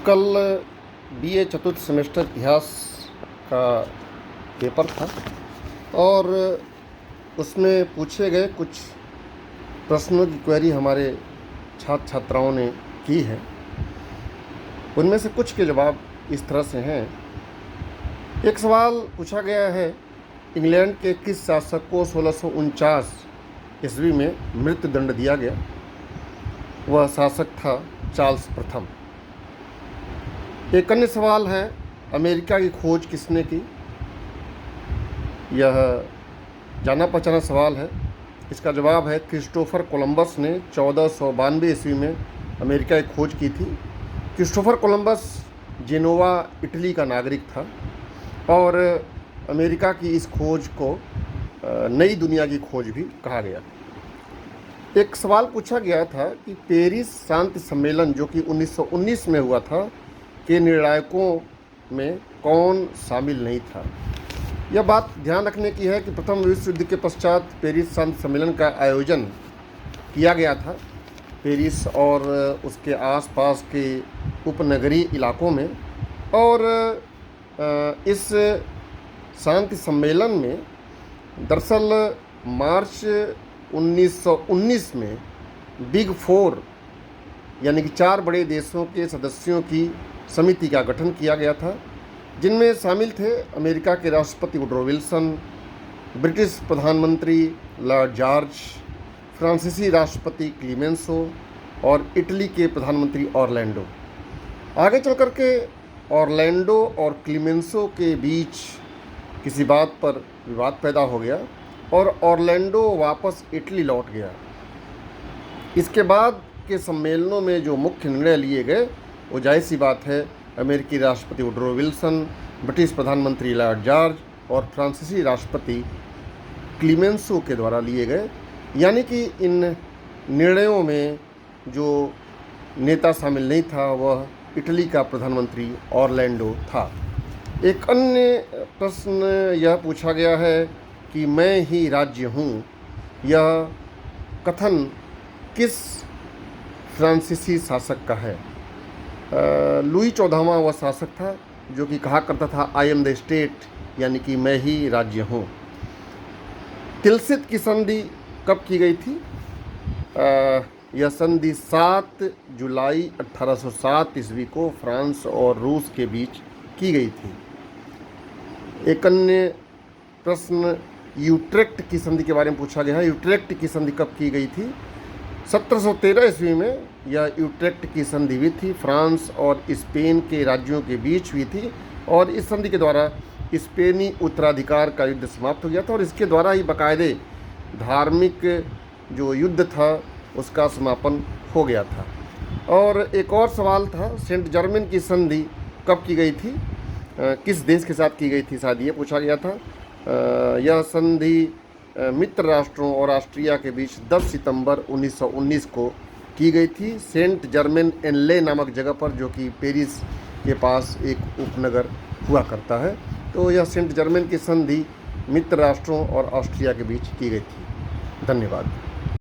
कल बीए चतुर्थ सेमेस्टर इतिहास का पेपर था और उसमें पूछे गए कुछ प्रश्नों की क्वेरी हमारे छात्र छात्राओं ने की है। उनमें से कुछ के जवाब इस तरह से हैं। एक सवाल पूछा गया है, इंग्लैंड के किस शासक को 1649 ईस्वी में मृत्यु दंड दिया गया? वह शासक था चार्ल्स प्रथम। एक अन्य सवाल है, अमेरिका की खोज किसने की? यह जाना पहचाना सवाल है। इसका जवाब है क्रिस्टोफर कोलंबस ने 1492 ईस्वी में अमेरिका की खोज की थी। क्रिस्टोफर कोलंबस जेनोवा इटली का नागरिक था और अमेरिका की इस खोज को नई दुनिया की खोज भी कहा गया। एक सवाल पूछा गया था कि पेरिस शांति सम्मेलन जो कि 1919 में हुआ था के निर्णायकों में कौन शामिल नहीं था? यह बात ध्यान रखने की है कि प्रथम विश्व युद्ध के पश्चात पेरिस शांति सम्मेलन का आयोजन किया गया था पेरिस और उसके आसपास के उपनगरीय इलाकों में, और इस शांति सम्मेलन में दरअसल मार्च 1919 में बिग फोर यानी कि 4 बड़े देशों के सदस्यों की समिति का गठन किया गया था, जिनमें शामिल थे अमेरिका के राष्ट्रपति वुडरो विल्सन, ब्रिटिश प्रधानमंत्री लॉर्ड जॉर्ज, फ्रांसीसी राष्ट्रपति क्लीमेंसो और इटली के प्रधानमंत्री ऑरलैंडो। आगे चल कर के ऑरलैंडो और क्लीमेंसो के बीच किसी बात पर विवाद पैदा हो गया और ऑरलैंडो वापस इटली लौट गया। इसके बाद के सम्मेलनों में जो मुख्य निर्णय लिए गए वो जाहिर सी बात है अमेरिकी राष्ट्रपति वुडरो विल्सन, ब्रिटिश प्रधानमंत्री लॉर्ड जॉर्ज और फ्रांसीसी राष्ट्रपति क्लीमेंसो के द्वारा लिए गए। यानी कि इन निर्णयों में जो नेता शामिल नहीं था वह इटली का प्रधानमंत्री ऑरलैंडो था। एक अन्य प्रश्न यह पूछा गया है कि मैं ही राज्य हूँ, यह कथन किस फ्रांसीसी शासक का है? लुई 14वां वह शासक था जो कि कहा करता था आई एम द स्टेट, यानी कि मैं ही राज्य हूँ। तिलसित की संधि कब की गई थी? यह संधि 7 जुलाई 1807 ईस्वी को फ्रांस और रूस के बीच की गई थी। एक अन्य प्रश्न यूट्रेक्ट की संधि के बारे में पूछा गया है। यूट्रेक्ट की संधि कब की गई थी? 1713 ईस्वी में यह यूट्रेक्ट की संधि हुई थी, फ्रांस और स्पेन के राज्यों के बीच हुई थी और इस संधि के द्वारा स्पेनी उत्तराधिकार का युद्ध समाप्त हो गया था और इसके द्वारा ही बाकायदे धार्मिक जो युद्ध था उसका समापन हो गया था। और एक और सवाल था, सेंट जर्मेन की संधि कब की गई थी? किस देश के साथ की गई थी, शायद ये पूछा गया था। यह संधि मित्र राष्ट्रों और ऑस्ट्रिया के बीच 10 सितंबर 1919 को की गई थी, सेंट जर्मेन एन ले नामक जगह पर, जो कि पेरिस के पास एक उपनगर हुआ करता है। तो यह सेंट जर्मेन की संधि मित्र राष्ट्रों और ऑस्ट्रिया के बीच की गई थी। धन्यवाद।